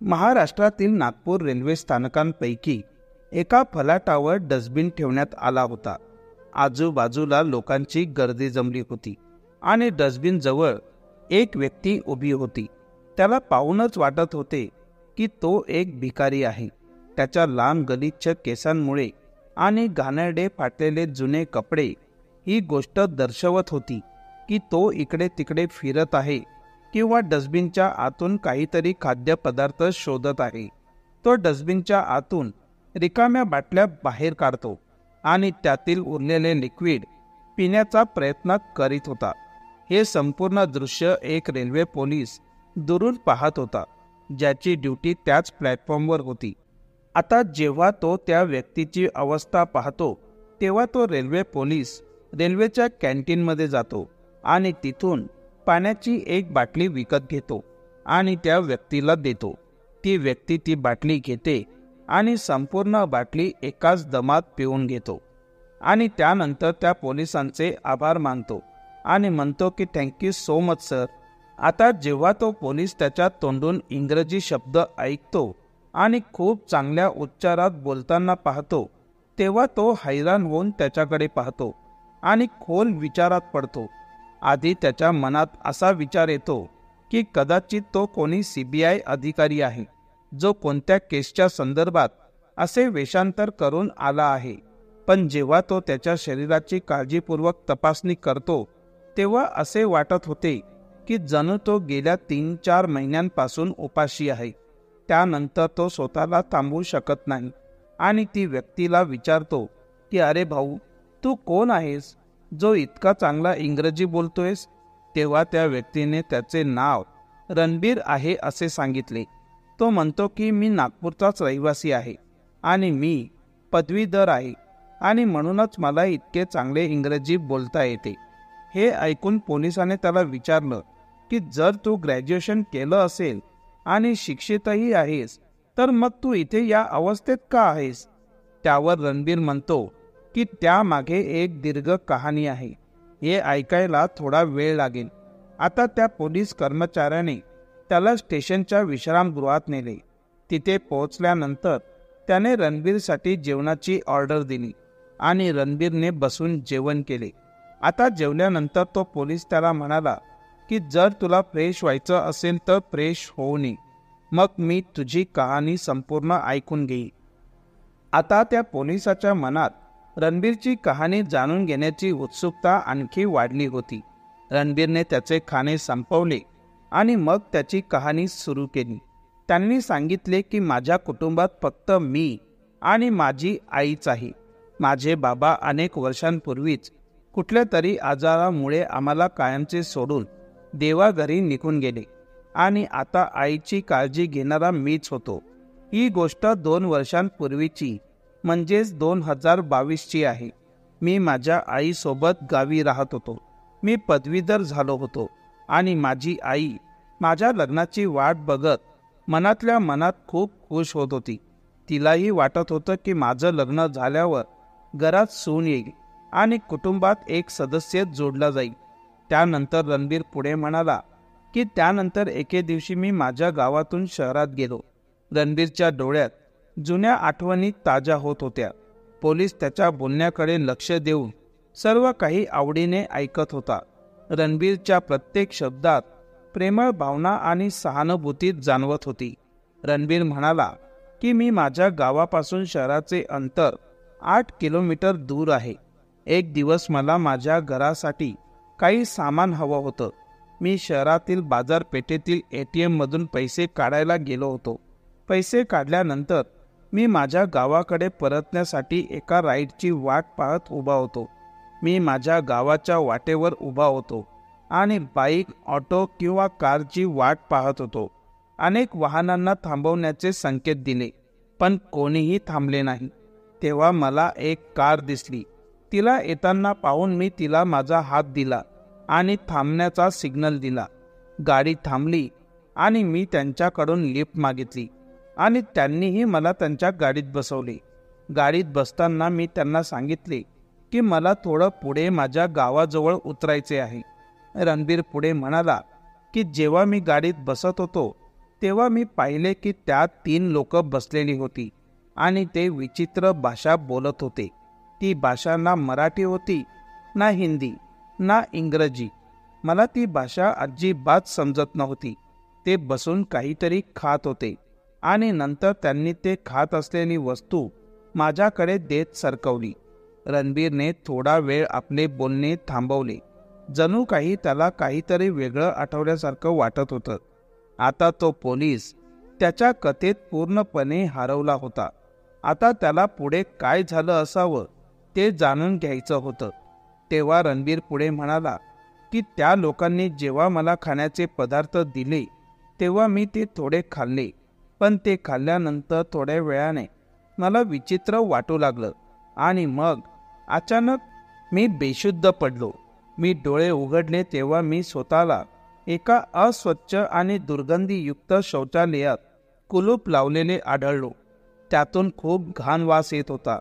महाराष्ट्रातील नागपूर रेल्वे स्थानकांपैकी एका फलाटावर डस्टबिन ठेवण्यात आला होता. आजूबाजूला लोकांची गर्दी जमली होती आणि डस्टबिन जवळ एक व्यक्ती उभी होती. त्याला पाहूनच वाटत होते की तो एक भिकारी आहे. त्याच्या लांब गलिच्छ केसांमुळे आणि घाणेरडे फाटलेले जुने कपडे ही गोष्ट दर्शवत होती की तो इकडे तिकडे फिरत आहे किंवा डस्टबिनच्या आतून काहीतरी खाद्यपदार्थ शोधत आहे. तो डस्टबिनच्या आतून रिकाम्या बाटल्या बाहेर काढतो आणि त्यातील उरलेले लिक्विड पिण्याचा प्रयत्न करीत होता. हे संपूर्ण दृश्य एक रेल्वे पोलीस दुरून पाहत होता, ज्याची ड्युटी त्याच प्लॅटफॉर्मवर होती. आता जेव्हा तो त्या व्यक्तीची अवस्था पाहतो तेव्हा तो रेल्वे पोलीस रेल्वेच्या कॅन्टीनमध्ये जातो आणि तिथून पाण्याची एक बाटली विकत घेतो आणि त्या व्यक्तीला देतो. ती व्यक्ती ती बाटली घेते आणि संपूर्ण बाटली एकाच दमात पिऊन घेतो आणि त्यानंतर त्या पोलिसांचे आभार मानतो आणि म्हणतो की थँक्यू सो मच सर. आता जेव्हा तो पोलीस त्याच्या तोंडून इंग्रजी शब्द ऐकतो आणि खूप चांगल्या उच्चारात बोलताना पाहतो तेव्हा तो हैराण होऊन त्याच्याकडे पाहतो आणि खोल विचारात पडतो. आधी त्याच्या मनात असा विचार येतो की कदाचित तो कोणी CBI अधिकारी आहे जो कोणत्या केसच्या संदर्भात असे वेषांतर करून आला आहे. पण जेव्हा तो त्याच्या शरीराची काळजीपूर्वक तपासणी करतो तेव्हा असे वाटत होते की जणू तो गेल्या 3-4 महिन्यांपासून उपाशी आहे. त्यानंतर तो स्वतःला थांबवू शकत नाही आणि ती व्यक्तीला विचारतो की अरे भाऊ, तू कोण आहेस जो इतका चांगला इंग्रजी बोलतोयस? तेव्हा त्या व्यक्तीने त्याचे नाव रणबीर आहे असे सांगितले. तो म्हणतो की मी नागपूरचाच रहिवासी आहे आणि मी पदवीधर आहे आणि म्हणूनच मला इतके चांगले इंग्रजी बोलता येते. हे ऐकून पोलिसाने त्याला विचारलं की जर तू ग्रॅज्युएशन केलं असेल आणि शिक्षितही आहेस तर मग तू इथे या अवस्थेत का आहेस? त्यावर रणबीर म्हणतो की त्यामागे एक दीर्घ कहाणी आहे. हे ऐकायला थोडा वेळ लागेल. आता त्या पोलीस कर्मचाऱ्याने त्याला स्टेशनच्या विश्रामगृहात नेले. तिथे पोहोचल्यानंतर त्याने रणबीरसाठी जेवणाची ऑर्डर दिली आणि रणबीरने बसून जेवण केले. आता जेवल्यानंतर तो पोलीस त्याला म्हणाला की जर तुला फ्रेश व्हायचं असेल तर फ्रेश होऊन ये, मग मी तुझी कहाणी संपूर्ण ऐकून घेईन. आता त्या पोलिसाच्या मनात रणबीरची कहाणी जाणून घेण्याची उत्सुकता आणखी वाढली होती. रणबीरने त्याचे खाणे संपवले आणि मग त्याची कहाणी सुरू केली. त्यांनी सांगितले की माझ्या कुटुंबात फक्त मी आणि माझी आईच आहे. माझे बाबा अनेक वर्षांपूर्वीच कुठल्या तरी आजारामुळे आम्हाला कायमचे सोडून देवाघरी निघून गेले आणि आता आईची काळजी घेणारा मीच होतो. ही गोष्ट 2 वर्षांपूर्वीची म्हणजेच 2022ची आहे. मी माझ्या आईसोबत गावी राहत होतो. मी पदवीधर झालो होतो आणि माझी आई माझ्या लग्नाची वाट बघत मनातल्या मनात खूप खुश होत होती. तिलाही वाटत होतं की माझं लग्न झाल्यावर घरात सून येईल आणि कुटुंबात एक सदस्य जोडला जाईल. त्यानंतर रणबीर पुढे म्हणाला की त्यानंतर एके दिवशी मी माझ्या गावातून शहरात गेलो. रणबीरच्या डोळ्यात जुन्या आठवणी ताज्या होत होत्या. पोलीस त्याच्या बोलण्याकडे लक्ष देऊन सर्व काही आवडीने ऐकत होता. रणबीरच्या प्रत्येक शब्दात प्रेमळ भावना आणि सहानुभूती जाणवत होती. रणबीर म्हणाला की मी माझ्या गावापासून शहराचे अंतर 8 किलोमीटर दूर आहे. एक दिवस मला माझ्या घरासाठी काही सामान हवं होतं. मी शहरातील बाजारपेठेतील ATM मधून पैसे काढायला गेलो होतो. पैसे काढल्यानंतर मी माझ्या गावाकडे परतण्यासाठी एका राईडची वाट पाहत उभा होतो. मी माझ्या गावाच्या वाटेवर उभा होतो आणि बाईक, ऑटो किंवा कारची वाट पाहत होतो. अनेक वाहनांना थांबवण्याचे संकेत दिले पण कोणीही थांबले नाही. तेव्हा मला एक कार दिसली. तिला येताना पाहून मी तिला माझा हात दिला आणि थांबण्याचा सिग्नल दिला. गाडी थांबली आणि मी त्यांच्याकडून लिफ्ट मागितली आणि त्यांनीही मला त्यांच्या गाडीत बसवले. गाडीत बसताना मी त्यांना सांगितले की मला थोडं पुढे माझ्या गावाजवळ उतरायचे आहे. रणबीर पुढे म्हणाला की जेव्हा मी गाडीत बसत होतो तेव्हा मी पाहिले की त्यात 3 लोक बसलेली होती आणि ते विचित्र भाषा बोलत होते. ती भाषा ना मराठी होती, ना हिंदी, ना इंग्रजी. मला ती भाषा अजिबात समजत नव्हती. ते बसून काहीतरी खात होते आणि नंतर त्यांनी ते खात असलेली वस्तू माझ्याकडे देत सरकवली. रणबीरने थोडा वेळ आपले बोलणे थांबवले. जणू काही त्याला काहीतरी वेगळं आठवल्यासारखं वाटत होतं. आता तो पोलीस त्याच्या कथेत पूर्णपणे हरवला होता. आता त्याला पुढे काय झालं असावं ते जाणून घ्यायचं होतं. तेव्हा रणबीर पुढे म्हणाला की त्या लोकांनी जेव्हा मला खाण्याचे पदार्थ दिले तेव्हा मी ते थोडे खाल्ले, पण ते खाल्ल्यानंतर थोड्या वेळाने मला विचित्र वाटू लागलं आणि मग अचानक मी बेशुद्ध पडलो. मी डोळे उघडले तेव्हा मी स्वतःला एका अस्वच्छ आणि दुर्गंधीयुक्त शौचालयात कुलूप लावलेले आढळलो. त्यातून खूप घाण वास येत होता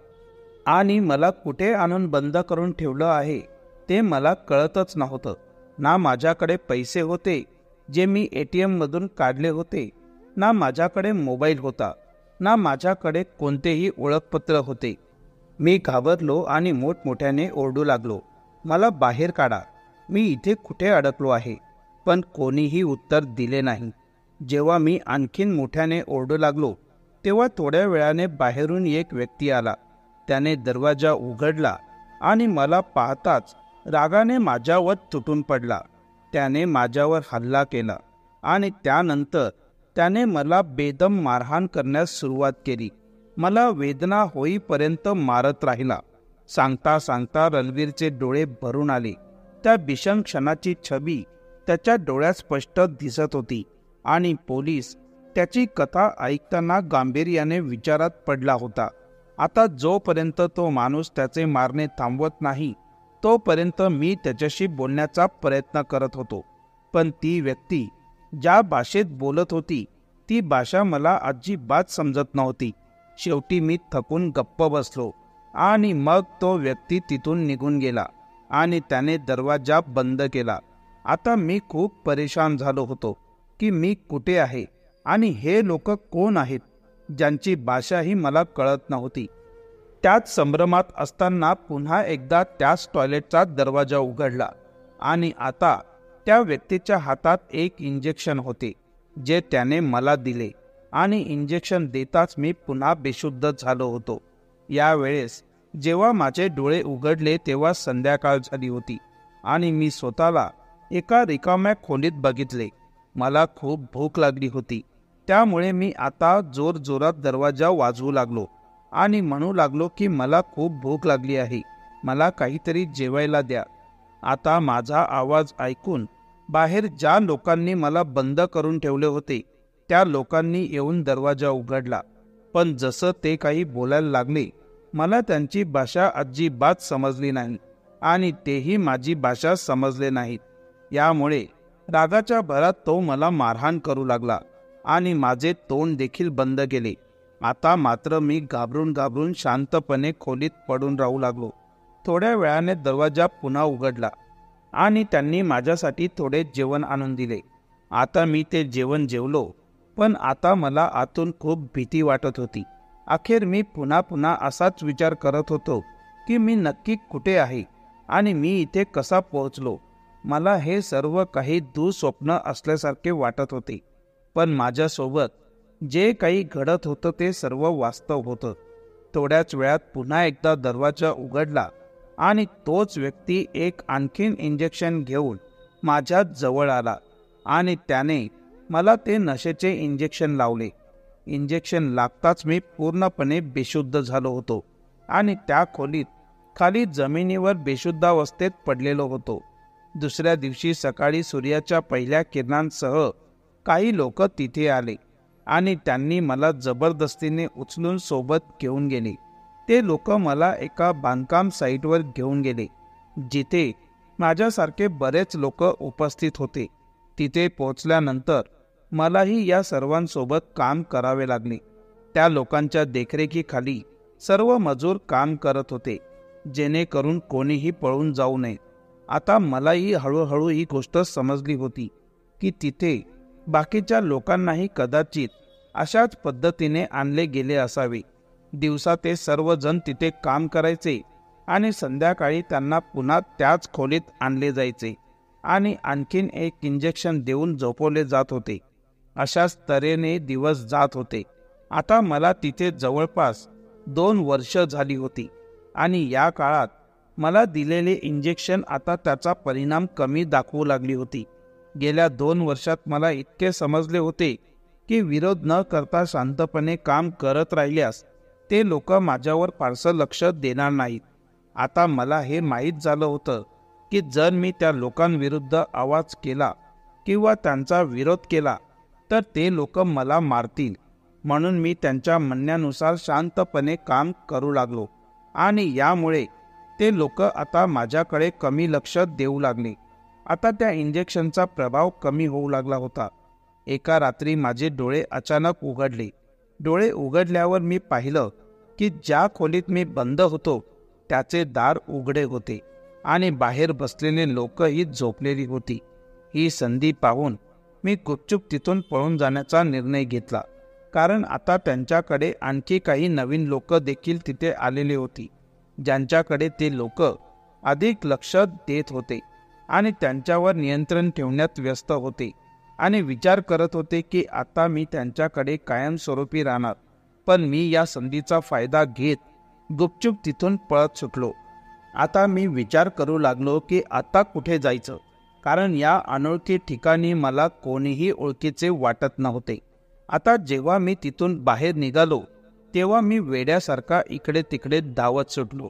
आणि मला कुठे आणून बंद करून ठेवलं आहे ते मला कळतच नव्हतं. ना माझ्याकडे पैसे होते जे मी ATM मधून काढले होते, ना माझ्याकडे मोबाईल होता, ना माझ्याकडे कोणतेही ओळखपत्र होते. मी घाबरलो आणि मोठमोठ्याने ओरडू लागलो, मला बाहेर काढा, मी इथे कुठे अडकलो आहे. पण कोणीही उत्तर दिले नाही. जेव्हा मी आणखीन मोठ्याने ओरडू लागलो तेव्हा थोड्या वेळाने बाहेरून एक व्यक्ती आला. त्याने दरवाजा उघडला आणि मला पाहताच रागाने माझ्यावर तुटून पडला. त्याने माझ्यावर हल्ला केला आणि त्यानंतर त्याने मला बेदम मारहाण करण्यास सुरुवात केली. मला वेदना होईपर्यंत मारत राहिला. सांगता सांगता रणवीरचे डोळे भरून आले. त्या भीषण क्षणाची छबी त्याच्या डोळ्यात स्पष्ट दिसत होती आणि पोलीस त्याची कथा ऐकताना गांभीर्याने विचारात पडला होता. आता जोपर्यंत तो माणूस त्याचे मारणे थांबवत नाही तोपर्यंत मी त्याच्याशी बोलण्याचा प्रयत्न करत होतो. पण ती व्यक्ती ज्या भाषेत बोलत होती ती भाषा मला अजिबात समजत नव्हती. शेवटी मी थकून गप्प बसलो आणि मग तो व्यक्ती तिथून निघून गेला आणि त्याने दरवाजा बंद केला. आता मी खूप परेशान झालो होतो की मी कुठे आहे आणि हे लोक कोण आहेत ज्यांची भाषाही मला कळत नव्हती. त्याच संभ्रमात असताना पुन्हा एकदा त्याच टॉयलेटचा दरवाजा उघडला आणि आता त्या व्यक्तीच्या हातात एक इंजेक्शन होते जे त्याने मला दिले आणि इंजेक्शन देताच मी पुन्हा बेशुद्ध झालो होतो. यावेळेस जेव्हा माझे डोळे उघडले तेव्हा संध्याकाळ झाली होती आणि मी स्वतःला एका रिकाम्या खोलीत बघितले. मला खूप भूक लागली होती, त्यामुळे मी आता जोरजोरात दरवाजा वाजवू लागलो आणि म्हणू लागलो की मला खूप भूक लागली आहे, मला काहीतरी जेवायला द्या. आता माझा आवाज ऐकून बाहेर ज्या लोकांनी मला बंद करून ठेवले होते त्या लोकांनी येऊन दरवाजा उघडला. पण जसं ते काही बोलायला लागले मला त्यांची भाषा अजिबात समजली नाही आणि तेही माझी भाषा समजले नाहीत. यामुळे रागाच्या भरात तो मला मारहाण करू लागला आणि माझे तोंड देखील बंद केले. आता मात्र मी घाबरून घाबरून शांतपणे खोलीत पडून राहू लागलो. थोड्या वेळाने दरवाजा पुन्हा उघडला आणि त्यांनी माझ्यासाठी थोडे जेवण आणून दिले. आता मी ते जेवण जेवलो, पण आता मला आतून खूप भीती वाटत होती. अखेर मी पुन्हा पुन्हा असाच विचार करत होतो की मी नक्की कुठे आहे आणि मी इथे कसा पोहोचलो. मला हे सर्व काही दुःस्वप्न असल्यासारखे वाटत होते, पण माझ्यासोबत जे काही घडत होतं ते सर्व वास्तव होतं. थोड्याच वेळात पुन्हा एकदा दरवाजा उघडला आणि तोच व्यक्ती एक आणखीन इंजेक्शन घेऊन माझ्या जवळ आला आणि त्याने मला ते नशेचे इंजेक्शन लावले. इंजेक्शन लागताच मी पूर्णपणे बेशुद्ध झालो होतो आणि त्या खोलीत खाली जमिनीवर बेशुद्धावस्थेत पडलेलो होतो. दुसऱ्या दिवशी सकाळी सूर्याच्या पहिल्या किरणांसह काही लोक तिथे आले आणि त्यांनी मला जबरदस्तीने उचलून सोबत घेऊन गेले. ते लोक मला एका बांधकाम साईटवर घेऊन गेले जिथे माझ्यासारखे बरेच लोक उपस्थित होते. तिथे पोहोचल्यानंतर मलाही या सर्वांसोबत काम करावे लागले. त्या लोकांच्या देखरेखीखाली सर्व मजूर काम करत होते जेणेकरून कोणीही पळून जाऊ नये. आता मलाही हळूहळू ही गोष्ट समजली होती की तिथे बाकीच्या लोकांनाही कदाचित अशाच पद्धतीने आणले गेले असावे. दिवसा ते सर्वजण तिथे काम करायचे आणि संध्याकाळी त्यांना पुन्हा त्याच खोलीत आणले जायचे आणि आणखीन एक इंजेक्शन देऊन झोपवले जात होते. अशाच तऱ्हेने दिवस जात होते. आता मला तिथे जवळपास 2 वर्ष झाली होती आणि या काळात मला दिलेले इंजेक्शन आता त्याचा परिणाम कमी दाखवू लागली होती. गेल्या 2 वर्षात मला इतके समजले होते की विरोध न करता शांतपणे काम करत राहिल्यास ते लोक माझ्यावर फारसं लक्ष देणार नाहीत. आता मला हे माहीत झालं होतं की जर मी त्या लोकांविरुद्ध आवाज केला किंवा त्यांचा विरोध केला तर ते लोक मला मारतील. म्हणून मी त्यांच्या म्हणण्यानुसार शांतपणे काम करू लागलो आणि यामुळे ते लोक आता माझ्याकडे कमी लक्ष देऊ लागले. आता त्या इंजेक्शनचा प्रभाव कमी होऊ लागला होता. एका रात्री माझे डोळे अचानक उघडले. डोळे उघडल्यावर मी पाहिलं की ज्या खोलीत मी बंद होतो त्याचे दार उघडे होते आणि बाहेर बसलेले लोकही झोपलेली होती. ही संधी पाहून मी गुपचूप तिथून पळून जाण्याचा निर्णय घेतला, कारण आता त्यांच्याकडे आणखी काही नवीन लोक देखील तिथे आलेली होती, ज्यांच्याकडे ते लोक अधिक लक्ष देत होते आणि त्यांच्यावर नियंत्रण ठेवण्यात व्यस्त होते आणि विचार करत होते की आता मी त्यांच्याकडे कायमस्वरूपी राहणार. पण मी या संधीचा फायदा घेत गुपचूप तिथून पळत सुटलो. आता मी विचार करू लागलो की आता कुठे जायचं, कारण या अनोळखी ठिकाणी मला कोणीही ओळखीचे वाटत नव्हते. आता जेव्हा मी तिथून बाहेर निघालो तेव्हा मी वेड्यासारखा इकडे तिकडे धावत सुटलो.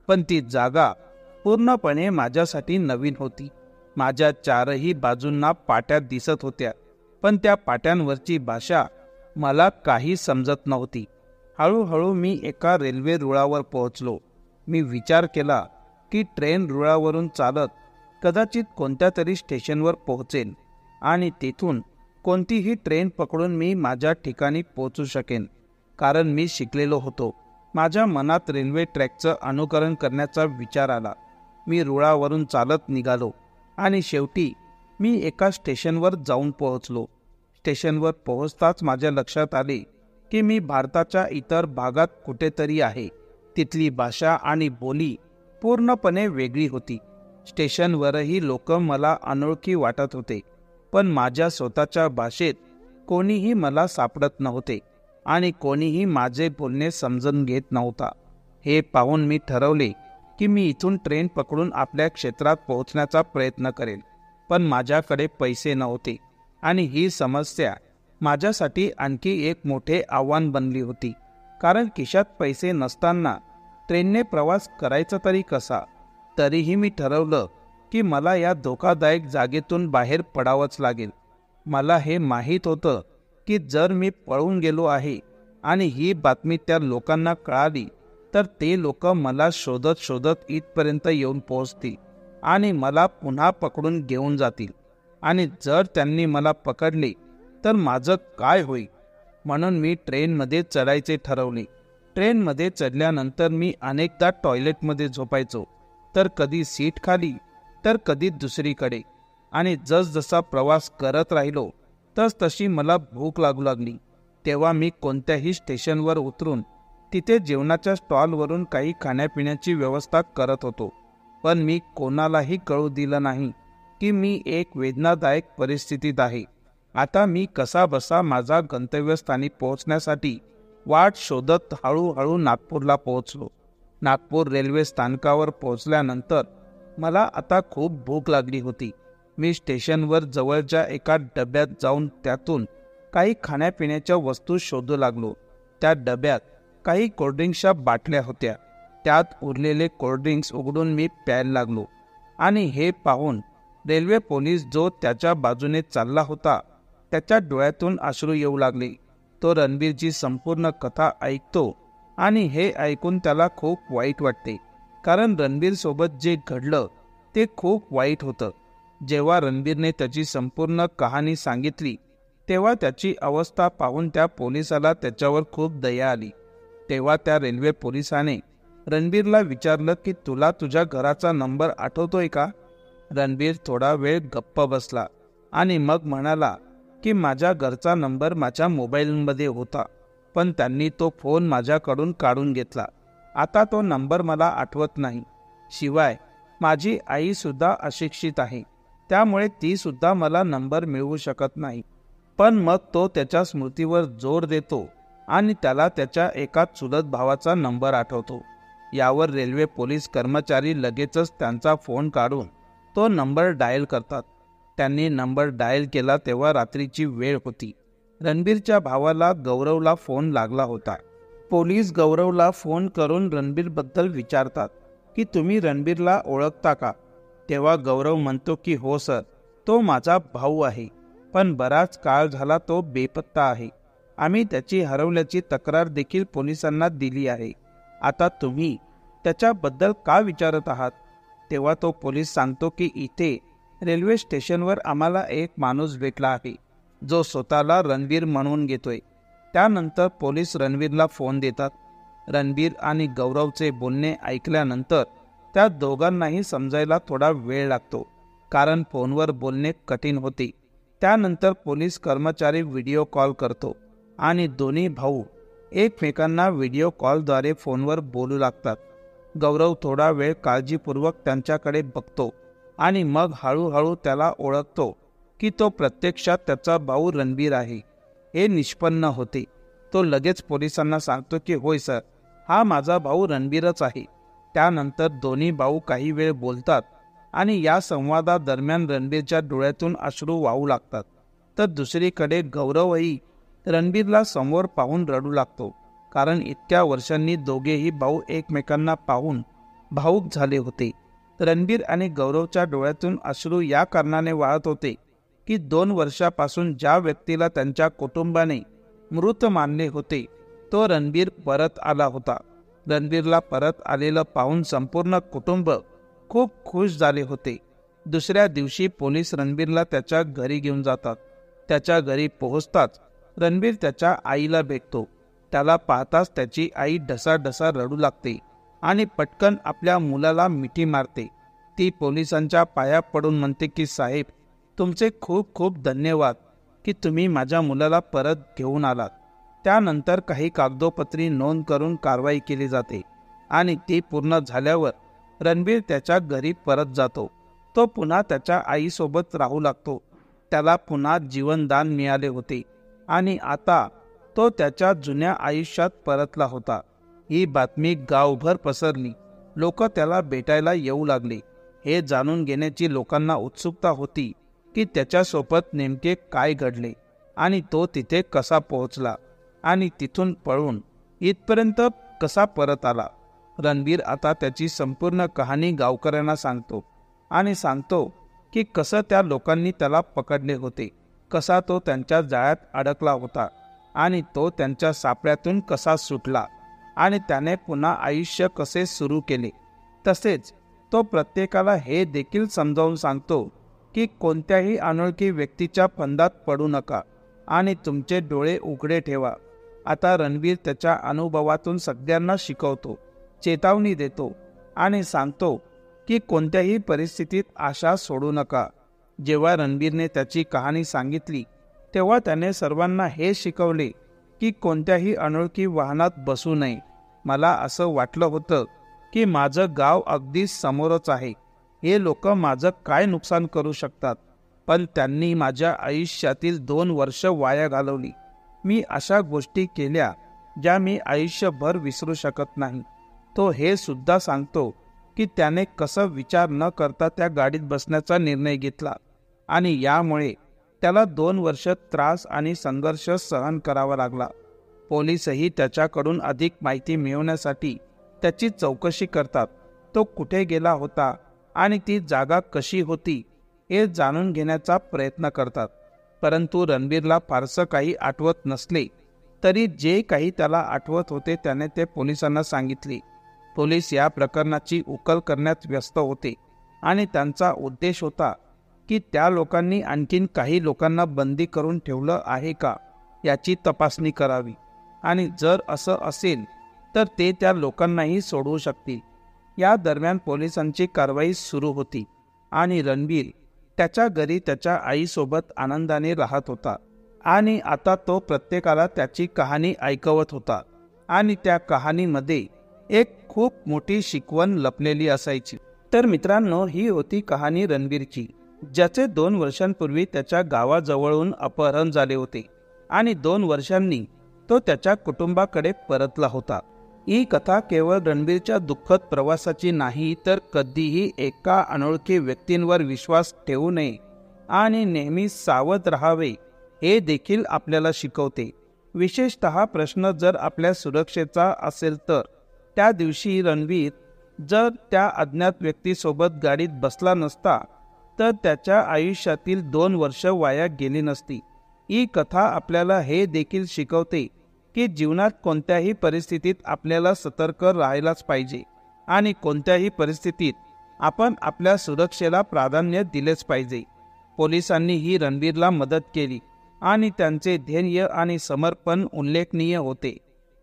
पण ती जागा पूर्णपणे माझ्यासाठी नवीन होती. माझ्या चारही बाजूंना पाट्या दिसत होत्या, पण त्या पाट्यांवरची भाषा मला काही समजत नव्हती. हळूहळू मी एका रेल्वे रुळावर पोहोचलो. मी विचार केला की ट्रेन रुळावरून चालत कदाचित कोणत्या तरी स्टेशनवर पोहोचेन आणि तेथून कोणतीही ट्रेन पकडून मी माझ्या ठिकाणी पोहोचू शकेन, कारण मी शिकलेलो होतो. माझ्या मनात रेल्वे ट्रॅकचं अनुकरण करण्याचा विचार आला. मी रुळावरून चालत निघालो आणि शेवटी मी एका स्टेशनवर जाऊन पोहोचलो. स्टेशनवर पोहोचताच माझ्या लक्षात आले की मी भारताच्या इतर भागात कुठेतरी आहे. तिथली भाषा आणि बोली पूर्णपणे वेगळी होती. स्टेशनवरही लोक मला अनोळखी वाटत होते, पण माझ्या स्वतःच्या भाषेत कोणीही मला सापडत नव्हते आणि कोणीही माझे बोलणे समजून घेत नव्हता. हे पाहून मी ठरवले की मी इथून ट्रेन पकडून आपल्या क्षेत्रात पोहोचण्याचा प्रयत्न करेन. पण माझ्याकडे पैसे नव्हते आणि ही समस्या माझ्यासाठी आणखी एक मोठे आव्हान बनली होती, कारण खिशात पैसे नसताना ट्रेनने प्रवास करायचा तरी कसा. तरीही मी ठरवलं की मला या धोकादायक जागेतून बाहेर पडावंच लागेल. मला हे माहीत होतं की जर मी पळून गेलो आहे आणि ही बातमी त्या लोकांना कळाली तर ते लोक मला शोधत शोधत इथपर्यंत येऊन पोहोचतील आणि मला पुन्हा पकडून घेऊन जातील. आणि जर त्यांनी मला पकडले तर माझं काय होईल. म्हणून मी ट्रेनमध्ये चढायचे ठरवले. ट्रेनमध्ये चढल्यानंतर मी अनेकदा टॉयलेटमध्ये झोपायचो, तर कधी सीट खाली तर कधी दुसरीकडे. आणि जसजसा प्रवास करत राहिलो तशी मला भूक लागू लागली. तेव्हा मी कोणत्याही स्टेशनवर उतरून तिथे जेवणाच्या स्टॉलवरून काही खाण्यापिण्याची व्यवस्था करत होतो. पण मी कोणालाही कळू दिलं नाही की मी एक वेदनादायक परिस्थितीत आहे. आता मी कसाबसा माझा गंतव्यस्थानी पोहोचण्यासाठी वाट शोधत हळूहळू नागपूरला पोहोचलो. नागपूर रेल्वे स्थानकावर पोहोचल्यानंतर मला आता खूप भूक लागली होती. मी स्टेशनवर जवळच्या एका डब्यात जाऊन त्यातून काही खाण्यापिण्याच्या वस्तू शोधू लागलो. त्या डब्यात काही कोल्ड्रिंक्सच्या बाटल्या होत्या. त्यात उरलेले कोल्ड्रिंक्स उघडून मी प्यायला लागलो आणि हे पाहून रेल्वे पोलीस जो त्याच्या बाजूने चालला होता त्याच्या डोळ्यातून अश्रू येऊ लागले. तो रणबीरची संपूर्ण कथा ऐकतो आणि हे ऐकून त्याला खूप वाईट वाटते, कारण रणबीर सोबत जे घडलं ते खूप वाईट होतं. जेव्हा रणबीरने त्याची संपूर्ण कहाणी सांगितली तेव्हा त्याची अवस्था पाहून त्या पोलिसाला त्याच्यावर खूप दया आली. तेव्हा त्या रेल्वे पोलिसाने रणबीरला विचारलं की तुला तुझ्या घराचा नंबर आठवतोय का. रणबीर थोडा वेळ गप्प बसला आणि मग म्हणाला की माझ्या घरचा नंबर माझ्या मोबाईलमध्ये होता, पण त्यांनी तो फोन माझ्याकडून काढून घेतला. आता तो नंबर मला आठवत नाही. शिवाय माझी आईसुद्धा अशिक्षित आहे, त्यामुळे तीसुद्धा मला नंबर मिळवू शकत नाही. पण मग तो त्याच्या स्मृतीवर जोर देतो आणि त्याला त्याच्या एका चुलत भावाचा नंबर आठवतो. यावर रेल्वे पोलीस कर्मचारी लगेचच त्यांचा फोन काढून तो नंबर डायल करतात. त्यांनी नंबर डायल केला तेव्हा रात्रीची वेळ होती. रणबीरच्या भावाला गौरवला फोन लागला होता. पोलीस गौरवला फोन करून रणबीरबद्दल विचारतात की तुम्ही रणबीरला ओळखता का? तेव्हा गौरव म्हणतो की हो सर, तो माझा भाऊ आहे, पण बराच काळ झाला तो बेपत्ता आहे. आम्ही त्याची हरवल्याची तक्रार देखील पोलिसांना दिली आहे. आता तुम्ही त्याच्याबद्दल का विचारत आहात? तेव्हा तो पोलीस सांगतो की इथे रेल्वे स्टेशनवर आम्हाला एक माणूस भेटला आहे जो स्वतःला रणबीर म्हणून घेतोय. त्यानंतर पोलीस रणबीरला फोन देतात. रणबीर आणि गौरवचे बोलणे ऐकल्यानंतर त्या दोघांनाही समजायला थोडा वेळ लागतो, कारण फोनवर बोलणे कठीण होते. त्यानंतर पोलीस कर्मचारी व्हिडिओ कॉल करतो आणि दोन्ही भाऊ एकमेकांना व्हिडिओ कॉलद्वारे फोनवर बोलू लागतात. गौरव थोडा वेळ काळजीपूर्वक त्यांच्याकडे बघतो आणि मग हळूहळू त्याला ओळखतो की तो प्रत्यक्षात त्याचा भाऊ रणबीर आहे. हे निष्पन्न होते. तो लगेच पोलिसांना सांगतो की होय सर, हा माझा भाऊ रणबीरच आहे. त्यानंतर दोन्ही भाऊ काही वेळ बोलतात आणि या संवादादरम्यान रणबीरच्या डोळ्यातून अश्रू वाहू लागतात. तर दुसरीकडे गौरवही रणबीरला समोर पाहून रडू लागतो, कारण इतक्या वर्षांनी दोघेही भाऊ एकमेकांना पाहून भावुक झाले होते. रणबीर आणि गौरवच्या डोळ्यातून अश्रू या कारणाने वाहत होते की 2 वर्षापासून ज्या व्यक्तीला त्यांच्या कुटुंबाने मृत मानले होते तो रणबीर परत आला होता. रणबीरला परत आलेलं पाहून संपूर्ण कुटुंब खूप खुश झाले होते. दुसऱ्या दिवशी पोलीस रणबीरला त्याच्या घरी घेऊन जातात. त्याच्या घरी पोहोचताच रणबीर त्याच्या आईला भेटतो. त्याला पाहताच त्याची आई ढसाढसा रडू लागते आणि पटकन आपल्या मुलाला मिठी मारते. ती पोलिसांच्या पाया पडून म्हणते की साहेब, तुमचे खूप खूप धन्यवाद की तुम्ही माझ्या मुलाला परत घेऊन आलात. त्यानंतर काही कागदोपत्री नोंद करून कारवाई केली जाते आणि ती पूर्ण झाल्यावर रणबीर त्याच्या घरी परत जातो. तो पुन्हा त्याच्या आईसोबत राहू लागतो. त्याला पुन्हा जीवनदान मिळाले होते आणि आता तो त्याच्या जुन्या आयुष्यात परतला होता. ही बातमी गावभर पसरली. लोक त्याला भेटायला येऊ लागले. हे जाणून घेण्याची लोकांना उत्सुकता होती की त्याच्यासोबत नेमके काय घडले आणि तो तिथे कसा पोहोचला आणि तिथून पळून इथपर्यंत कसा परत आला. रणबीर आता त्याची संपूर्ण कहाणी गावकऱ्यांना सांगतो आणि सांगतो की कसं त्या लोकांनी त्याला पकडले होते, कसा तो त्यांच्या जाळ्यात अडकला होता आणि तो त्यांच्या सापळ्यातून कसा सुटला आणि त्याने पुन्हा आयुष्य कसे सुरू केले. तसेच तो प्रत्येकाला हे देखील समजावून सांगतो की कोणत्याही अनोळखी व्यक्तीच्या फंदात पडू नका आणि तुमचे डोळे उघडे ठेवा. आता रणबीर त्याच्या अनुभवातून सगळ्यांना शिकवतो, चेतावणी देतो आणि सांगतो की कोणत्याही परिस्थितीत आशा सोडू नका. जेव्हा रणबीरने त्याची कहाणी सांगितली तेव्हा त्याने सर्वांना हे शिकवले की कोणत्याही अनोळखी वाहनात बसू नये. मला असं वाटलं होतं की माझं गाव अगदी समोरच आहे, हे लोक माझं काय नुकसान करू शकतात, पण त्यांनी माझ्या आयुष्यातील 2 वर्ष वाया घालवली. मी अशा गोष्टी केल्या ज्या मी आयुष्यभर विसरू शकत नाही. तो हे सुद्धा सांगतो की त्याने कसं विचार न करता त्या गाडीत बसण्याचा निर्णय घेतला आणि यामुळे त्याला 2 वर्ष त्रास आणि संघर्ष सहन करावा लागला. पोलीसही त्याच्याकडून अधिक माहिती मिळवण्यासाठी त्याची चौकशी करतात. तो कुठे गेला होता आणि ती जागा कशी होती हे जाणून घेण्याचा प्रयत्न करतात. परंतु रणबीरला फारसं काही आठवत नसले तरी जे काही त्याला आठवत होते त्याने ते पोलिसांना सांगितले. पोलीस या प्रकरणाची उकल करण्यात व्यस्त होते आणि त्यांचा उद्देश होता की त्या लोकांनी आणखीन काही लोकांना बंदी करून ठेवलं आहे का याची तपासणी करावी आणि जर असं असेल तर ते त्या लोकांनाही सोडवू शकतील. या दरम्यान पोलिसांची कारवाई सुरू होती आणि रणबीर त्याच्या घरी त्याच्या आईसोबत आनंदाने राहत होता. आणि आता तो प्रत्येकाला त्याची कहाणी ऐकवत होता आणि त्या कहाणीमध्ये एक खूप मोठी शिकवण लपलेली असायची। तर मित्रांनो, ही होती कहाणी रणबीरची, ज्याचे 2 वर्षांपूर्वी त्याच्या गावाजवळून अपहरण झाले होते आणि 2 वर्षांनी तो त्याच्या कुटुंबाकडे परतला होता। ही कथा केवळ रणबीरच्या दुःखद प्रवासाची नाही, तर कधीही एका अनोळखी व्यक्तींवर विश्वास ठेवू नये आणि नेहमी सावध राहावे हे देखील आपल्याला शिकवते। विशेषतः प्रश्न जर आपल्या सुरक्षेचा असेल तर। त्या दिवशी रणबीर जर त्या अज्ञात व्यक्तीसोबत गाडीत बसला नसता तर त्याच्या आयुष्यातील 2 वर्ष वाया गेली नसती। ही कथा आपल्याला हे देखील शिकवते की जीवनात कोणत्याही परिस्थितीत आपल्याला सतर्क राहायलाच पाहिजे आणि कोणत्याही परिस्थितीत आपण आपल्या सुरक्षेला प्राधान्य दिलेच पाहिजे। पोलिसांनीही रणबीरला मदत केली आणि त्यांचे धैर्य आणि समर्पण उल्लेखनीय होते।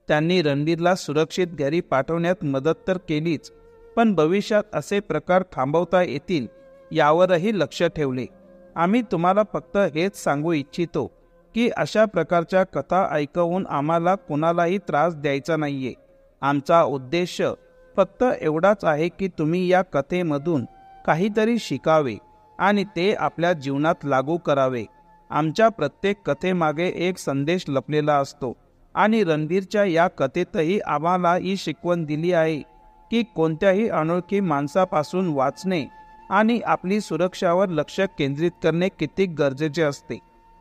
त्यांनी रणबीरला सुरक्षित घरी पाठवण्यात मदत तर केलीच, पण भविष्यात असे प्रकार थांबवता येतील यावरही लक्ष ठेवले। आम्ही तुम्हाला फक्त हेच सांगू इच्छितो की अशा प्रकारच्या कथा ऐकवून आम्हाला कोणालाही त्रास द्यायचा नाहीये। आमचा उद्देश फक्त एवढाच आहे की तुम्ही या कथेमधून काहीतरी शिकावे आणि ते आपल्या जीवनात लागू करावे। आमच्या प्रत्येक कथेमागे एक संदेश लपलेला असतो आणि रणबीरच्या या कथेतही आम्हाला ही शिकवण दिली आहे की कोणत्याही अनोळखी माणसापासून वाचणे आणि आपली सुरक्षावर लक्ष केंद्रित करणे किती गरजेचे असते।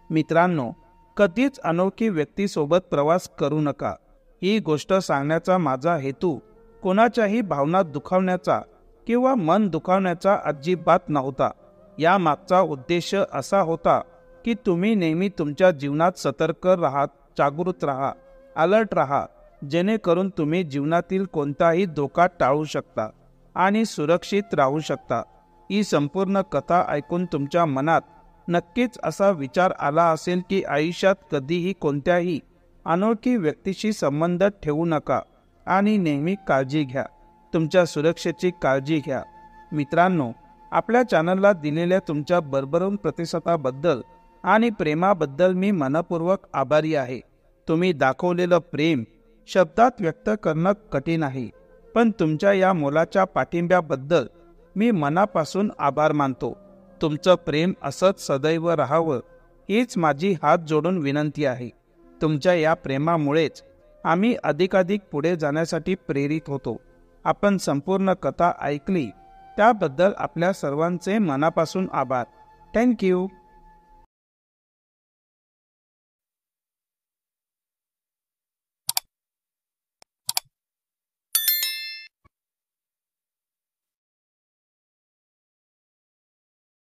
मित्रांनो, कधीच अनोळखी व्यक्तीसोबत प्रवास करू नका। ही गोष्ट सांगण्याचा माझा हेतू कोणाच्याही भावना दुखावण्याचा किंवा मन दुखावण्याचा अजिबात नव्हता। या मागचा उद्देश असा होता की तुम्ही नेहमी तुमच्या जीवनात सतर्क राहा, जागृत राहा, अलर्ट राहा, जेणेकरून तुम्ही जीवनातील कोणताही धोका टाळू शकता आणि सुरक्षित राहू शकता। ही संपूर्ण कथा ऐकून तुमच्या मनात नक्कीच असा विचार आला असेल की आयुष्यात कधीही कोणत्याही अनोळखी व्यक्तीशी संबंध ठेवू नका आणि नेहमी काळजी घ्या, तुमच्या सुरक्षेची काळजी घ्या। मित्रांनो, आपल्या चॅनलला दिलेल्या तुमच्या भरभरून प्रतिसादाबद्दल आणि प्रेमाबद्दल मी मनपूर्वक आभारी आहे। तुम्ही दाखवलेलं प्रेम शब्दात व्यक्त करणं कठीण आहे, पण तुमच्या या मोलाच्या पाठिंब्याबद्दल मी मनापासून आभार मानतो। तुमचं प्रेम असंच सदैव राहावं हीच माझी हात जोडून विनंती आहे। तुमच्या या प्रेमामुळेच आम्ही अधिकाधिक पुढे जाण्यासाठी प्रेरित होतो। आपण संपूर्ण कथा ऐकली त्याबद्दल आपल्या सर्वांचे मनापासून आभार। थँक्यू।